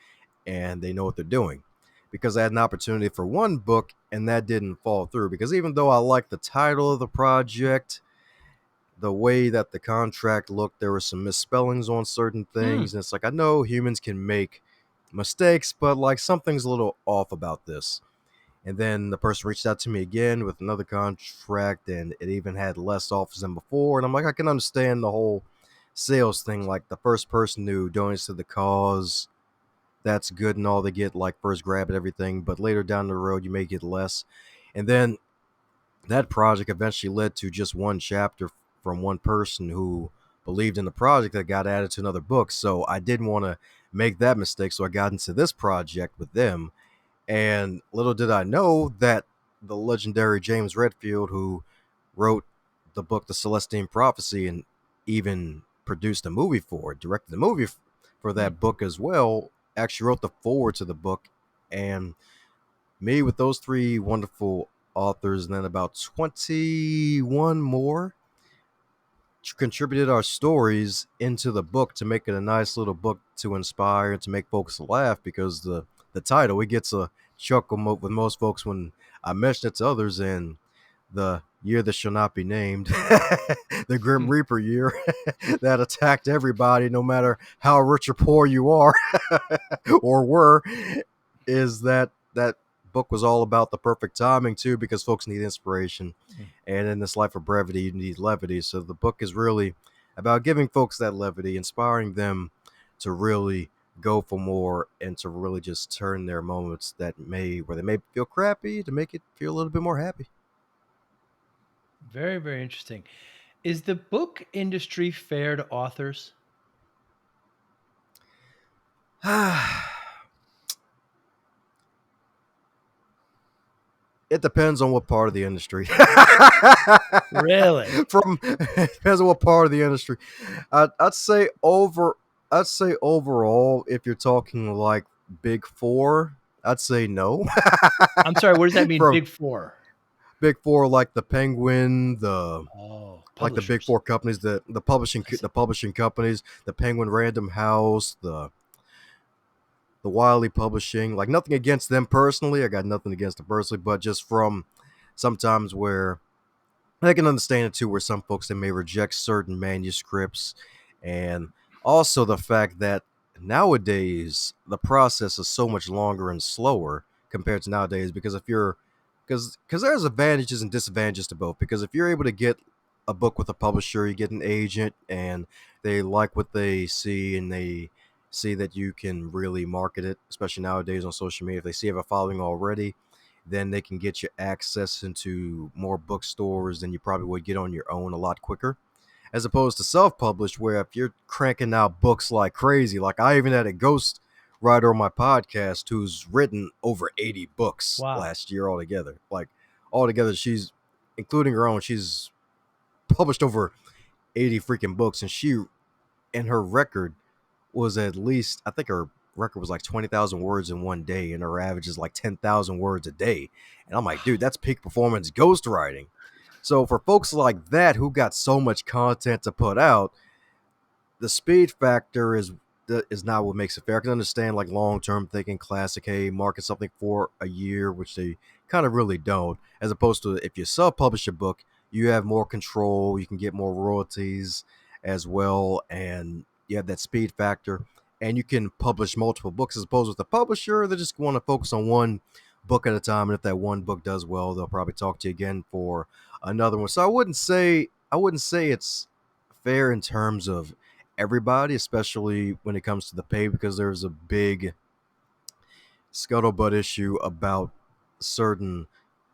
and they know what they're doing. Because I had an opportunity for one book, and that didn't fall through. Because even though I like the title of the project, the way that the contract looked, there were some misspellings on certain Hmm. things. And it's like, I know humans can make mistakes, but like something's a little off about this. And then the person reached out to me again with another contract, and it even had less offers than before. And I'm like, I can understand the whole sales thing. Like the first person who donates to the cause, that's good and all. They get like first grab at everything, but later down the road, you may get less. And then that project eventually led to just one chapter from one person who believed in the project that got added to another book. So I didn't want to make that mistake. So I got into this project with them. And little did I know that the legendary James Redfield, who wrote the book The Celestine Prophecy and even produced a movie for it, directed the movie for Hmm. that book as well, actually wrote the foreword to the book. And me with those three wonderful authors, and then about 21 more contributed our stories into the book to make it a nice little book to inspire and to make folks laugh, because the title, it gets a chuckle with most folks when I mention it to others. And the year that shall not be named, the Grim Hmm. Reaper year that attacked everybody, no matter how rich or poor you are or were, is that that book was all about the perfect timing too, because folks need inspiration, Mm. and in this life of brevity, you need levity. So the book is really about giving folks that levity, inspiring them to really go for more and to really just turn their moments where they may feel crappy to make it feel a little bit more happy. Very, very interesting. Is the book industry fair to authors? It depends on what part of the industry. Really? From depends on what part of the industry. I'd say over. I'd say overall, if you're talking like big four, I'd say no. I'm sorry, what does that mean, From Big 4? big four, like the Penguin, the Oh, like the big publishers. four companies, I see. the publishing companies, the Penguin Random House, the Wiley Publishing. Like nothing against them personally. I got nothing against them personally, but just from sometimes where I can understand it too, where some folks they may reject certain manuscripts, and also the fact that nowadays the process is so much longer and slower compared to nowadays. Because if you're, because there's advantages and disadvantages to both. Because if you're able to get a book with a publisher, you get an agent, and they like what they see, and they see that you can really market it, especially nowadays on social media. If they see you have a following already, then they can get you access into more bookstores than you probably would get on your own a lot quicker. As opposed to self-published, where if you're cranking out books like crazy, like I even had a ghost writer on my podcast who's written over 80 books Wow. last year altogether. Like altogether, she's including her own, she's published over 80 freaking books, and her record was at least, I think her record was like 20,000 words in one day, and her average is like 10,000 words a day. And I'm like, dude, that's peak performance ghostwriting. So for folks like that who got so much content to put out, the speed factor is not what makes it fair. I can understand like long term thinking, classic, hey, market something for a year, which they kind of really don't. As opposed to if you self publish a book, you have more control, you can get more royalties as well, and you have that speed factor, and you can publish multiple books as opposed with the publisher. They just want to focus on one book at a time, and if that one book does well, they'll probably talk to you again for another one. So I wouldn't say it's fair in terms of everybody, especially when it comes to the pay, because there's a big scuttlebutt issue about certain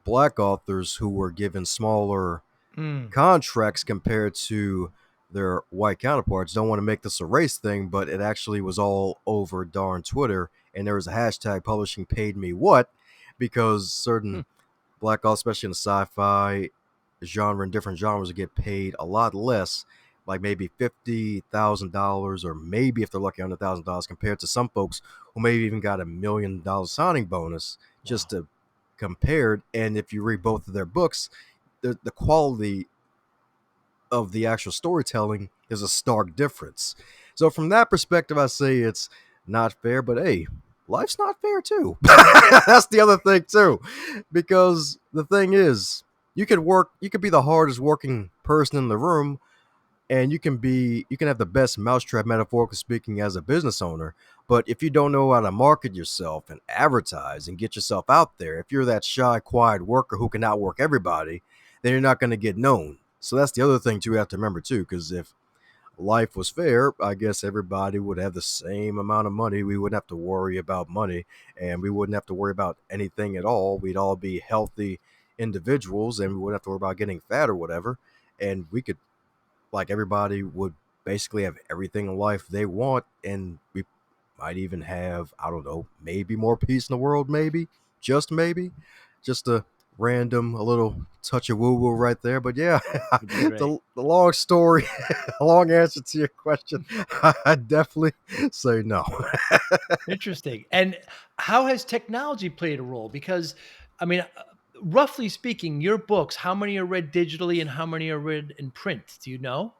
black authors who were given smaller Mm. contracts compared to their white counterparts. Don't want to make this a race thing, but it actually was all over darn Twitter, and there was a hashtag publishing paid me what, because Hmm. certain black authors, especially in the sci-fi genre and different genres, get paid a lot less, like maybe $50,000, or maybe if they're lucky $100,000, compared to some folks who maybe even got $1 million signing bonus, just Wow. to compared. And if you read both of their books, the quality of the actual storytelling is a stark difference. So from that perspective, I say it's not fair, but hey, life's not fair too. That's the other thing too. Because the thing is, you could be the hardest working person in the room, and you can have the best mousetrap, metaphorically speaking, as a business owner. But if you don't know how to market yourself and advertise and get yourself out there, if you're that shy, quiet worker who can outwork everybody, then you're not going to get known. So that's the other thing too, we have to remember too, because if life was fair, I guess everybody would have the same amount of money. We wouldn't have to worry about money, and we wouldn't have to worry about anything at all. We'd all be healthy individuals, and we wouldn't have to worry about getting fat or whatever. And we could, like, everybody would basically have everything in life they want, and we might even have, I don't know, maybe more peace in the world, maybe, just a little touch of woo woo right there. But yeah, Would be great. the long story, a long answer to your question, I definitely say no. Interesting. And how has technology played a role? Because, I mean, roughly speaking, your books, how many are read digitally and how many are read in print? Do you know?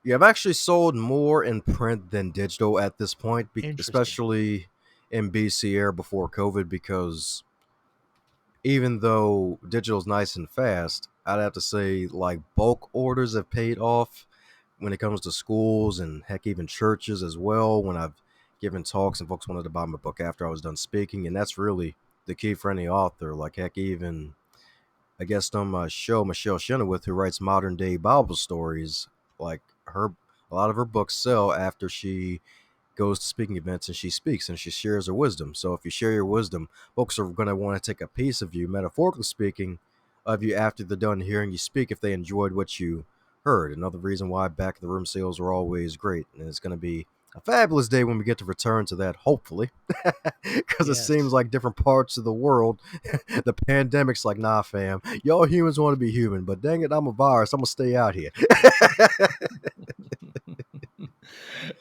Yeah, I've actually sold more in print than digital at this point, Interesting. especially in BC era before COVID, because even though digital's nice and fast, I'd have to say like bulk orders have paid off when it comes to schools and heck even churches as well. When I've giving talks, and folks wanted to buy my book after I was done speaking, and that's really the key for any author. Like heck, even a guest on my show, Michelle Chenoweth, who writes modern day Bible stories, like her, a lot of her books sell after she goes to speaking events and she speaks and she shares her wisdom. So if you share your wisdom, folks are going to want to take a piece of you, metaphorically speaking, of you after they're done hearing you speak if they enjoyed what you heard. Another reason why back of the room sales are always great. And it's going to be a fabulous day when we get to return to that, hopefully, because it seems Yes. like different parts of the world, the pandemic's like, nah, fam, y'all humans want to be human, but dang it, I'm a virus. I'm going to stay out here.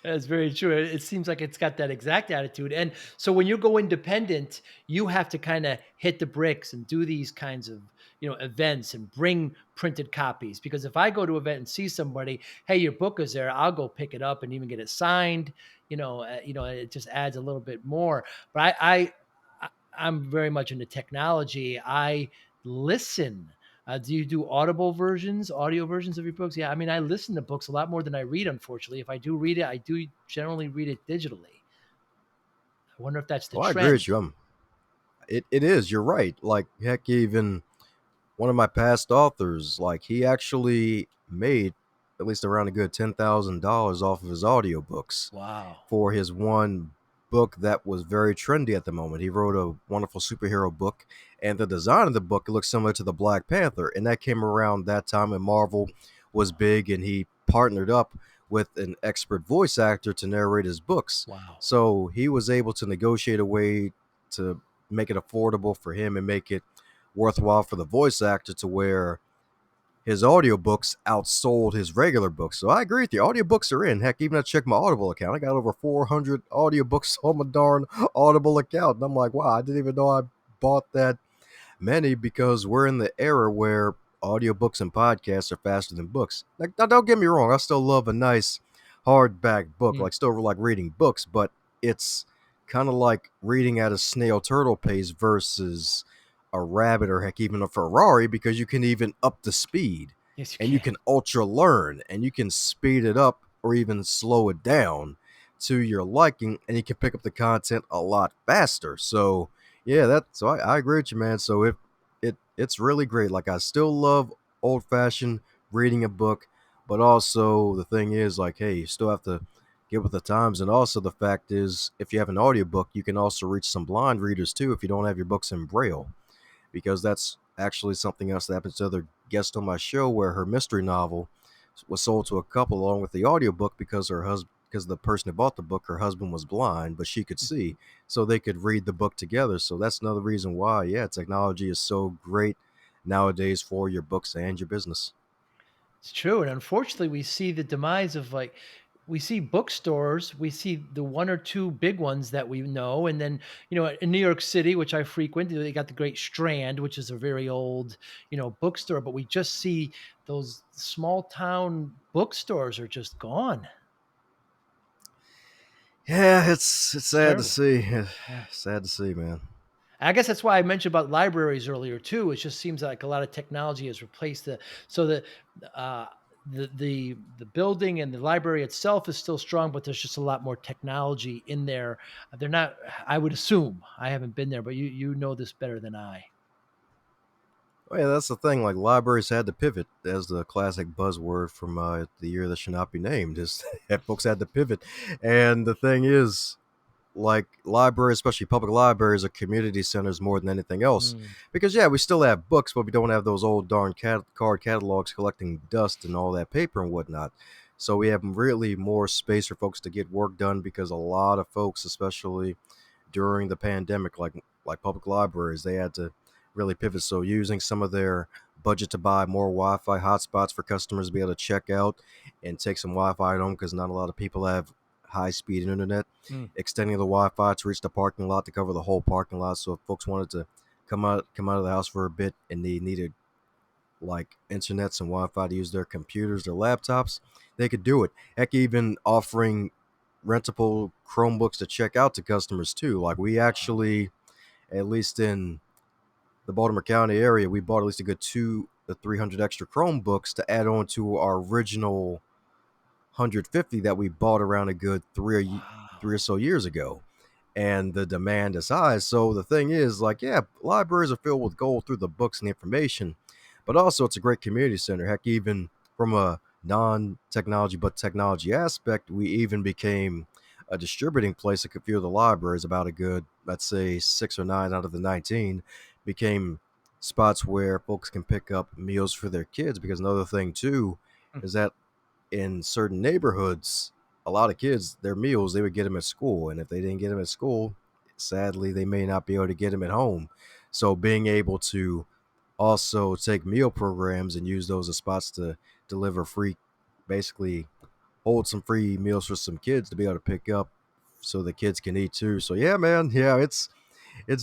That's very true. It seems like it's got that exact attitude. And so when you go independent, you have to kind of hit the bricks and do these kinds of, events and bring printed copies. Because if I go to an event and see somebody, hey, your book is there, I'll go pick it up and even get it signed. It just adds a little bit more. But I'm very much into technology. I listen. Do you do audio versions of your books? Yeah, I mean, I listen to books a lot more than I read, unfortunately. If I do read it, I do generally read it digitally. I wonder if that's the Well, I agree with trend. you. It is. You're right. Like, heck, even one of my past authors, like he actually made at least around a good $10,000 off of his audiobooks Wow. for his one book that was very trendy at the moment. He wrote a wonderful superhero book, and the design of the book looked similar to the Black Panther, and that came around that time when Marvel was big, and he partnered up with an expert voice actor to narrate his books. Wow. So he was able to negotiate a way to make it affordable for him and make it worthwhile for the voice actor to where his audiobooks outsold his regular books. So I agree with you. Audiobooks are in. Heck, even I checked my Audible account. I got over 400 audiobooks on my darn Audible account. And I'm like, wow, I didn't even know I bought that many because we're in the era where audiobooks and podcasts are faster than books. Like, now, don't get me wrong. I still love a nice hardback book, Mm. like still like reading books, but it's kind of like reading at a snail turtle pace versus a rabbit or heck even a Ferrari because you can even up the speed Yes, you and you can. can ultra learn and you can speed it up or even slow it down to your liking and you can pick up the content a lot faster. So yeah, I agree with you, man. So if it's really great. Like I still love old fashioned reading a book, but also the thing is like, hey, you still have to get with the times. And also the fact is if you have an audiobook, you can also reach some blind readers too if you don't have your books in braille. Because that's actually something else that happens to other guests on my show where her mystery novel was sold to a couple along with the audiobook because her husband because the person who bought the book, her husband was blind, but she could see, so they could read the book together. So that's another reason why, yeah, technology is so great nowadays for your books and your business. It's true. And unfortunately, we see the demise of we see bookstores, we see the one or two big ones that we know. And then, in New York City, which I frequent, they got the great Strand, which is a very old, bookstore. But we just see those small town bookstores are just gone. Yeah, it's It's sad to terrible. see. Yeah. Sad to see, man. I guess that's why I mentioned about libraries earlier too. It just seems like a lot of technology has replaced so uh, the building and the library itself is still strong, but there's just a lot more technology in there. They're not. I would assume I haven't been there, but you know this better than I. Oh, yeah, that's the thing. Like libraries had to pivot, as the classic buzzword from the year that should not be named. Is that books had to pivot, and the thing is, like libraries, especially public libraries, are community centers more than anything else. Mm. Because yeah, we still have books, but we don't have those old darn card catalogs collecting dust and all that paper and whatnot. So we have really more space for folks to get work done because a lot of folks, especially during the pandemic, like public libraries, they had to really pivot. So using some of their budget to buy more Wi-Fi hotspots for customers to be able to check out and take some Wi-Fi at home because not a lot of people have high-speed internet. Mm. Extending the Wi-Fi to reach the parking lot to cover the whole parking lot. So if folks wanted to come out of the house for a bit and they needed like internets and Wi-Fi to use their computers, their laptops, they could do it. Heck, even offering rentable Chromebooks to check out to customers too. Like we Wow. actually, at least in the Baltimore County area, we bought at least a good 2 to 300 extra Chromebooks to add on to our original 150 that we bought around a good three Wow. 3 or so years ago, and the demand is high. So the thing is, like, yeah, libraries are filled with gold through the books and the information, but also it's a great community center. Heck, even from a non-technology but technology aspect, we even became a distributing place. A few of the libraries, about a good, let's say, 6 or 9 out of the 19, became spots where folks can pick up meals for their kids. Because another thing too is that in certain neighborhoods, a lot of kids, their meals, they would get them at school. And if they didn't get them at school, sadly, they may not be able to get them at home. So being able to also take meal programs and use those as spots to deliver free, basically hold some free meals for some kids to be able to pick up so the kids can eat too. So yeah, man, yeah, it's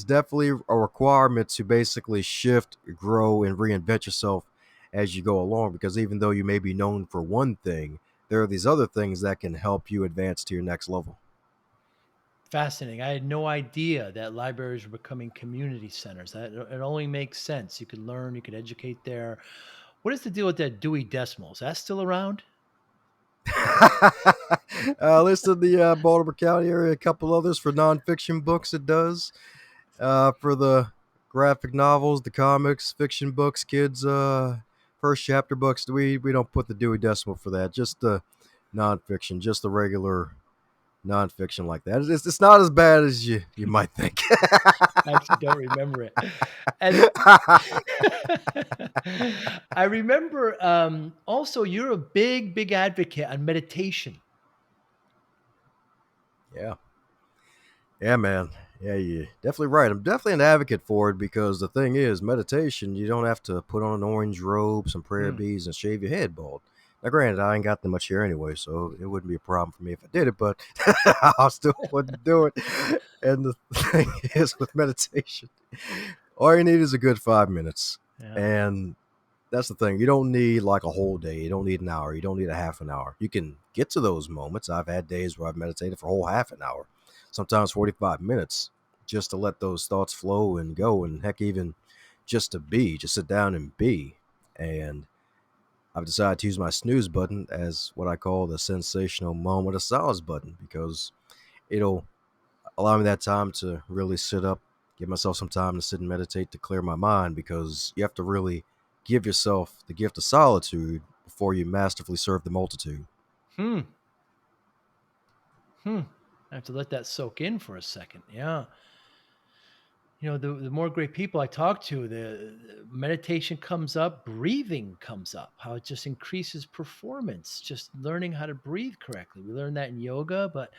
definitely a requirement to basically shift, grow, and reinvent yourself as you go along. Because even though you may be known for one thing, there are these other things that can help you advance to your next level. Fascinating. I had no idea that libraries were becoming community centers. That it only makes sense. You could learn, you could educate there. What is the deal with that Dewey Decimal? Is that still around? Listed the Baltimore County area, a couple others for nonfiction books. It does for the graphic novels, the comics, fiction books, kids first chapter books. We don't put the Dewey Decimal for that. Just the nonfiction, just the regular nonfiction like that. It's not as bad as you might think. I actually don't remember it. And I remember also you're a big, big advocate on meditation. Yeah. Yeah, man. Yeah, you definitely right. I'm definitely an advocate for it because the thing is, meditation, you don't have to put on an orange robe, some prayer Hmm. beads, and shave your head bald. Now, granted, I ain't got that much hair anyway, so it wouldn't be a problem for me if I did it, but I still wouldn't do it. And the thing is, with meditation, all you need is a good 5 minutes. Yeah. And that's the thing. You don't need like a whole day. You don't need an hour. You don't need a half an hour. You can get to those moments. I've had days where I've meditated for a whole half an hour, sometimes 45 minutes, just to let those thoughts flow and go. And heck, even just to be, just sit down and be. And I've decided to use my snooze button as what I call the sensational moment of silence button because it'll allow me that time to really sit up, give myself some time to sit and meditate to clear my mind because you have to really give yourself the gift of solitude before you masterfully serve the multitude. Hmm. Hmm. I have to let that soak in for a second. Yeah. The more great people I talk to, the meditation comes up, breathing comes up, how it just increases performance, just learning how to breathe correctly. We learn that in yoga, but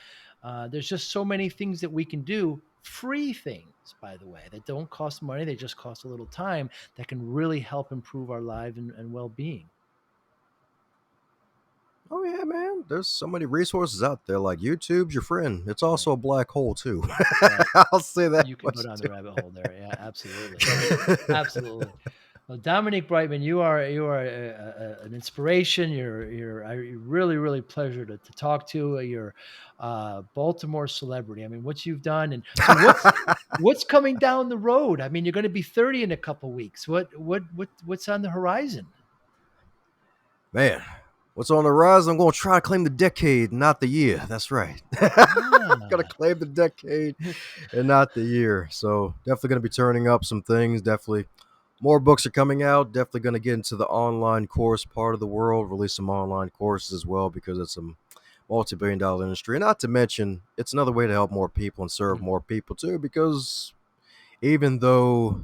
there's just so many things that we can do, free things, by the way, that don't cost money. They just cost a little time that can really help improve our life and well being. Oh yeah, man. There's so many resources out there. Like YouTube's your friend. It's Right. also a black hole too. Right. I'll say that You can go much down the too. rabbit hole there. Yeah, absolutely. Absolutely. Well, Dominic Brightman, you are an inspiration. You're I really really pleasure to talk to. You're Baltimore celebrity. I mean, what you've done, and so what's coming down the road? I mean, you're going to be 30 in a couple weeks. What's on the horizon? Man, what's on the rise? I'm going to try to claim the decade, not the year. That's right. I'm going to Ah, claim the decade and not the year. So definitely going to be turning up some things. Definitely more books are coming out. Definitely going to get into the online course part of the world. Release some online courses as well because it's a multi-billion-dollar industry. And not to mention, it's another way to help more people and serve mm, more people too. Because even though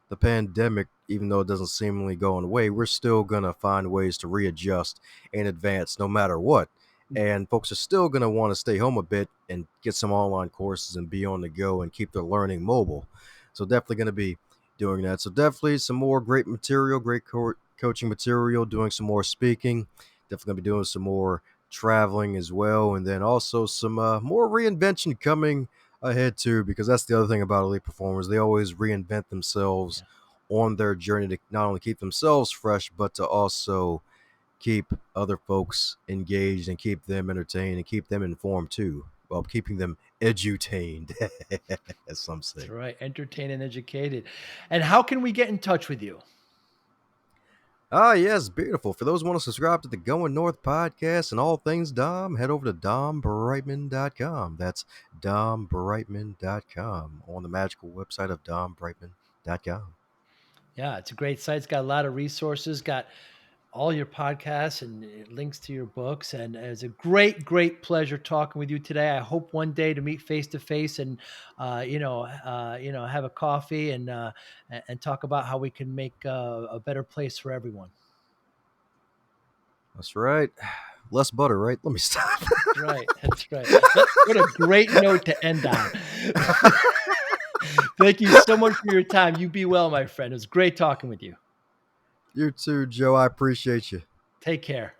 the pandemic, even though it doesn't seemingly go away, we're still going to find ways to readjust and advance no matter what. mm. And folks are still going to want to stay home a bit and get some online courses and be on the go and keep their learning mobile. So definitely going to be doing that. So definitely some more great material, great coaching material, doing some more speaking. Definitely going to be doing some more traveling as well. And then also some more reinvention coming ahead too, because that's the other thing about elite performers. They always reinvent themselves Yeah. on their journey to not only keep themselves fresh, but to also keep other folks engaged and keep them entertained and keep them informed too, while keeping them edutained, as some That's say. right. Entertained and educated. And how can we get in touch with you? Ah, yes, beautiful. For those who want to subscribe to the Going North podcast and all things Dom, head over to dombrightmon.com. That's dombrightmon.com on the magical website of dombrightmon.com. Yeah, it's a great site. It's got a lot of resources, got all your podcasts and links to your books. And it's a great, great pleasure talking with you today. I hope one day to meet face to face and, have a coffee and talk about how we can make a better place for everyone. That's right. Less butter, right? Let me stop. That's right. That's right. What a great note to end on. Thank you so much for your time. You be well, my friend. It was great talking with you. You too, Joe. I appreciate you. Take care.